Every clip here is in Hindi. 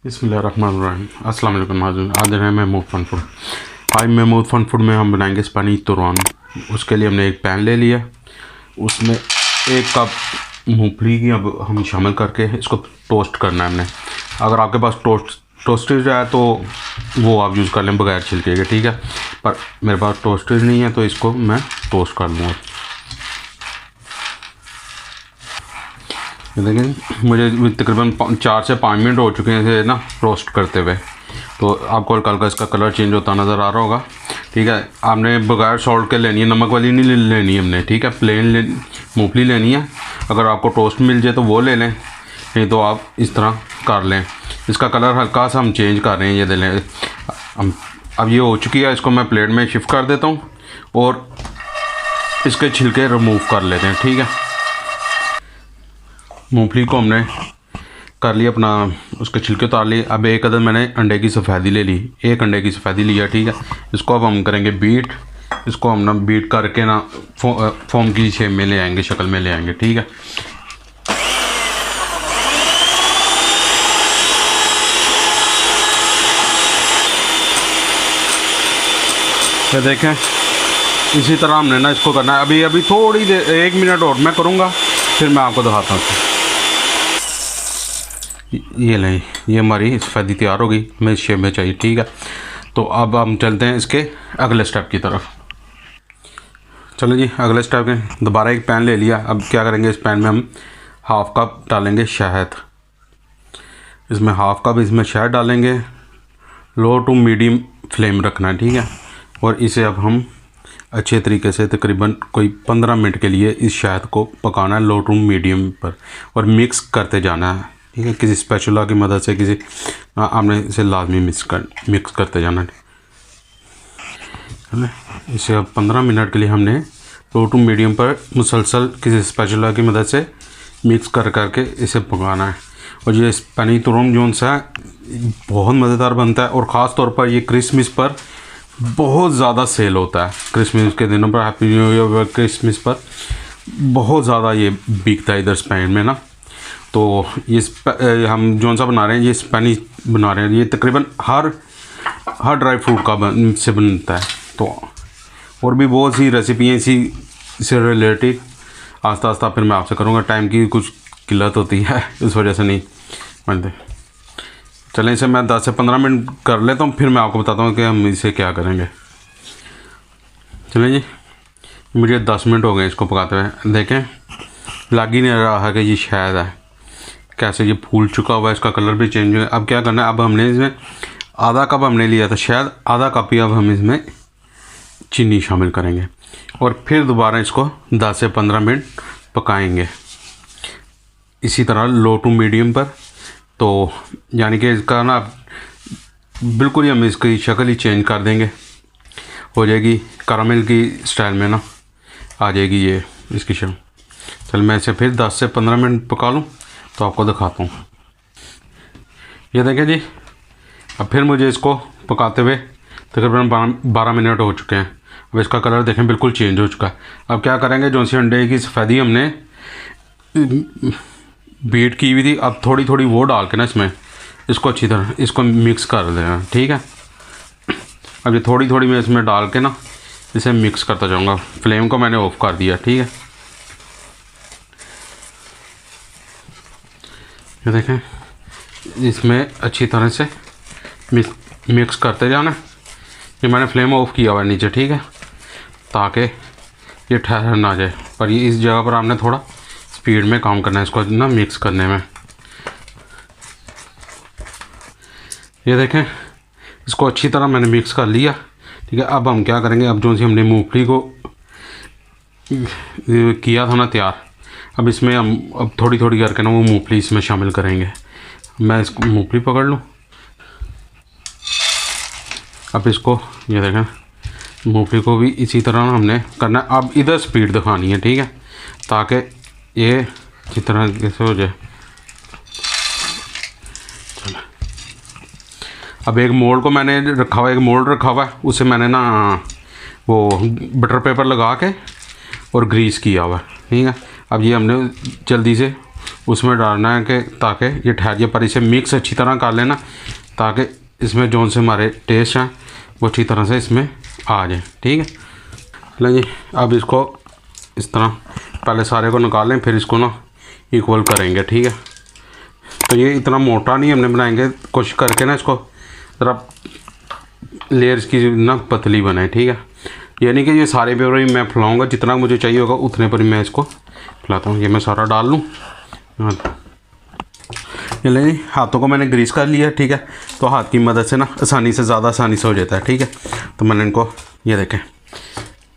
बिस्मिल्लाहिर्रहमानिर्रहीम। अस्सलाम वालेकुम नाज़रीन। आज है महमूद फन फूड। आज महमूद फन फूड में हम बनाएंगे स्पेनिश तुरान। उसके लिए हमने एक पैन ले लिया, उसमें 1 कप मूंगफली की अब हम शामिल करके इसको टोस्ट करना है हमने। अगर आपके पास टोस्टेड है तो वो आप यूज़ कर लें बगैर छिलके के, ठीक है। पर मेरे पास टोस्टेड नहीं है तो इसको मैं टोस्ट कर लूँगा। देखिए मुझे तकरीबन 4 से 5 मिनट हो चुके हैं इसे ना रोस्ट करते हुए। तो आपको हल्का हल्का इसका कलर चेंज होता नज़र आ रहा होगा, ठीक है। आपने बगैर सॉल्ट के लेनी है, नमक वाली नहीं लेनी है हमने, ठीक है। प्लेन मूंगफली लेनी है। अगर आपको टोस्ट मिल जाए तो वो ले लें, नहीं तो आप इस तरह कर लें। इसका कलर हल्का सा हम चेंज कर रहे हैं, ये दे लें। अब ये हो चुकी है, इसको मैं प्लेट में शिफ्ट कर देता हूँ और इसके छिलके रिमूव कर लेते हैं, ठीक है। मूंगफली को हमने कर लिया अपना, उसके छिलके उतार लिए। अब 1 अदद मैंने अंडे की सफ़ेदी ले ली, 1 अंडे की सफ़ेदी लिया, ठीक है। इसको अब हम करेंगे बीट। इसको हम ना बीट करके ना फोम की शेप में ले आएंगे, शक्ल में ले आएंगे, ठीक है। ये देखें, इसी तरह हमने ना इसको करना है। अभी थोड़ी देर 1 मिनट और मैं करूँगा, फिर मैं आपको दिखाता हूँ। ये लें, ये हमारी सफ़ेदी तैयार हो गई, हमें इस शेप में चाहिए, ठीक है। तो अब हम चलते हैं इसके अगले स्टेप की तरफ। चलो जी, अगले स्टेप में दोबारा एक पैन ले लिया। अब क्या करेंगे, इस पैन में हम 1/2 कप डालेंगे शहद। इसमें 1/2 कप इसमें शहद डालेंगे। लो टू मीडियम फ्लेम रखना है, ठीक है। और इसे अब हम अच्छे तरीके से तकरीबन कोई 15 मिनट के लिए इस शहद को पकाना है, लो टू मीडियम पर, और मिक्स करते जाना है, ठीक है। किसी स्पैचुला की मदद से आपने इसे लाजमी मिक्स करते जाना है। इसे अब 15 मिनट के लिए हमने लो टू मीडियम पर मुसलसल किसी स्पैचुला की मदद से मिक्स करके इसे पकाना है। और ये स्पेनिश तुरम जोन सा बहुत मज़ेदार बनता है, और ख़ास तौर पर ये क्रिसमस पर बहुत ज़्यादा सेल होता है। क्रिसमस के दिनों पर, हैप्पी न्यू ईयर, क्रिसमस पर बहुत ज़्यादा ये बिकता है इधर स्पेन में ना। तो ये हम जौन सा बना रहे हैं, ये स्पेनिश बना रहे हैं। ये तकरीबन हर ड्राई फ्रूट का से बनता है। तो और भी बहुत सी रेसिपी हैं इसी से रिलेटेड। आस्ता आस्ता फिर मैं आपसे करूँगा, टाइम की कुछ किल्लत होती है इस वजह से नहीं बनते। चलें, इसे मैं 10 से 15 मिनट कर लेता हूँ, फिर मैं आपको बताता हूँ कि हम इसे क्या करेंगे। चलें जी, मुझे 10 मिनट हो गए इसको पकाते हुए। देखें, लग ही नहीं रहा है कि ये शहद है, कैसे ये फूल चुका हुआ है, इसका कलर भी चेंज हुआ है। अब क्या करना है, अब हमने इसमें 1/2 कप हमने लिया था शहद, 1/2 कप ही अब हम इसमें चीनी शामिल करेंगे और फिर दोबारा इसको 10 से 15 मिनट पकाएंगे इसी तरह लो टू मीडियम पर। तो यानी कि इसका ना बिल्कुल ही हम इसकी शक्ल ही चेंज कर देंगे, हो जाएगी कैरामल की स्टाइल में ना, आ जाएगी ये इसकी शक्ल। चल मैं इसे फिर 10 से 15 मिनट पका लूँ तो आपको दिखाता हूँ। ये देखें जी, अब फिर मुझे इसको पकाते हुए तकरीबन 12 मिनट हो चुके हैं। अब इसका कलर देखें बिल्कुल चेंज हो चुका है। अब क्या करेंगे, जो सी अंडे की सफ़ेदी हमने बीट की हुई थी, अब थोड़ी थोड़ी वो डाल के ना इसमें इसको अच्छी तरह इसको मिक्स कर देना, ठीक है। अब ये थोड़ी थोड़ी मैं इसमें डाल के ना इसे मिक्स करता जाऊँगा। फ्लेम को मैंने ऑफ कर दिया, ठीक है। ये देखें, इसमें अच्छी तरह से मिक्स करते जाना। ये मैंने फ्लेम ऑफ किया हुआ है नीचे, ठीक है, ताकि ये ठहर ना जाए। पर ये इस जगह पर आपने थोड़ा स्पीड में काम करना है इसको ना मिक्स करने में। ये देखें, इसको अच्छी तरह मैंने मिक्स कर लिया, ठीक है। अब हम क्या करेंगे, अब जो सी हमने मूंगफली को किया था ना तैयार, अब इसमें हम अब थोड़ी थोड़ी करके ना वो मूंगफली इसमें शामिल करेंगे। मैं इसको मूंगफली पकड़ लूँ, अब इसको ये देखें मूंगफली को भी इसी तरह हमने करना है। अब इधर स्पीड दिखानी है, ठीक है, ताकि ये अच्छी तरह कैसे हो जाए। चलो, अब एक मोल्ड को मैंने रखा हुआ, एक मोल्ड रखा हुआ है, उसे मैंने ना वो बटर पेपर लगा के और ग्रीस किया हुआ है, ठीक है। अब ये हमने जल्दी से उसमें डालना है कि ताकि ये ठहर जाए, पर इसे मिक्स अच्छी तरह कर लेना ताकि इसमें जो से हमारे टेस्ट हैं वो अच्छी तरह से इसमें आ जाए। ठीक है, चलें जी, अब इसको इस तरह पहले सारे को निकालें, फिर इसको ना इक्वल करेंगे। ठीक है, तो ये इतना मोटा नहीं हमने बनाएंगे, कोशिश करके ना इसको ज़रा लेयर्स की ना पतली बनाए। ठीक है, ये नहीं कि ये सारे पे ही मैं फैलाऊँगा, जितना मुझे चाहिए होगा उतने पर ही मैं इसको फैलाता हूँ। ये मैं सारा डाल लूँ। चलिए जी, हाथों को मैंने ग्रीस कर लिया। ठीक है, तो हाथ की मदद से ना ज़्यादा आसानी से हो जाता है। ठीक है, तो मैंने इनको ये देखें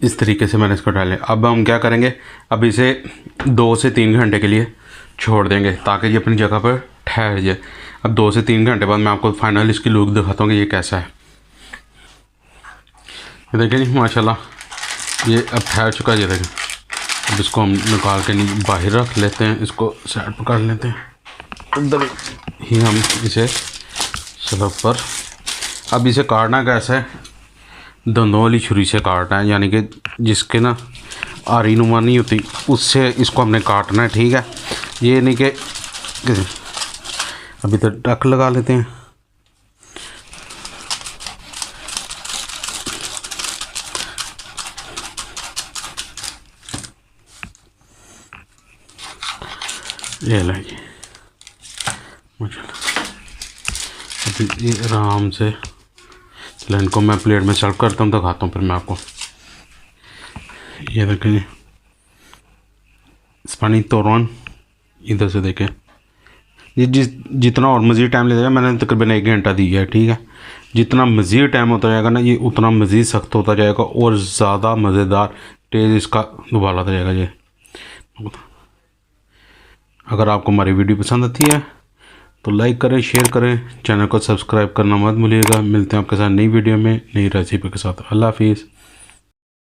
इस तरीके से मैंने इसको डाले। अब हम क्या करेंगे, अब इसे 2 से 3 घंटे के लिए छोड़ देंगे ताकि ये अपनी जगह पर ठहर जाए। अब 2 से 3 घंटे बाद मैं आपको फाइनल इसकी लुक दिखाता हूँ कि ये कैसा है। ये देखें जी, माशाल्लाह ये अब ठहर चुका है। ये देखें, अब इसको हम निकाल के बाहर रख लेते हैं, इसको साइड पर कर लेते हैं। अंदर ही हम इसे स्लब पर, अब इसे काटना कैसा है, दंदों वाली छुरी से काटना है, यानी कि जिसके ना आरी नुमा नहीं होती उससे इसको हमने काटना है। ठीक है, ये नहीं कि अभी तो टक लगा लेते हैं। ये लाइए अभी ये आराम से, चलो इनको मैं प्लेट में सर्व करता हूँ, दिखाता हूँ फिर मैं आपको। ये देखें स्पानी तोरन, इधर से देखें ये जितना और मज़ीद टाइम ले जाएगा, मैंने तकरीबन 1 घंटा दिया है। ठीक है, जितना मज़ीद टाइम होता जाएगा ना ये उतना मज़ीद सख्त होता जाएगा और ज़्यादा मज़ेदार टेस्ट इसका उबाला आता जाएगा। ये अगर आपको हमारी वीडियो पसंद आती है तो लाइक करें, शेयर करें, चैनल को सब्सक्राइब करना मत भूलिएगा। मिलते हैं आपके साथ नई वीडियो में नई रेसिपी के साथ। अल्लाह हाफिज़।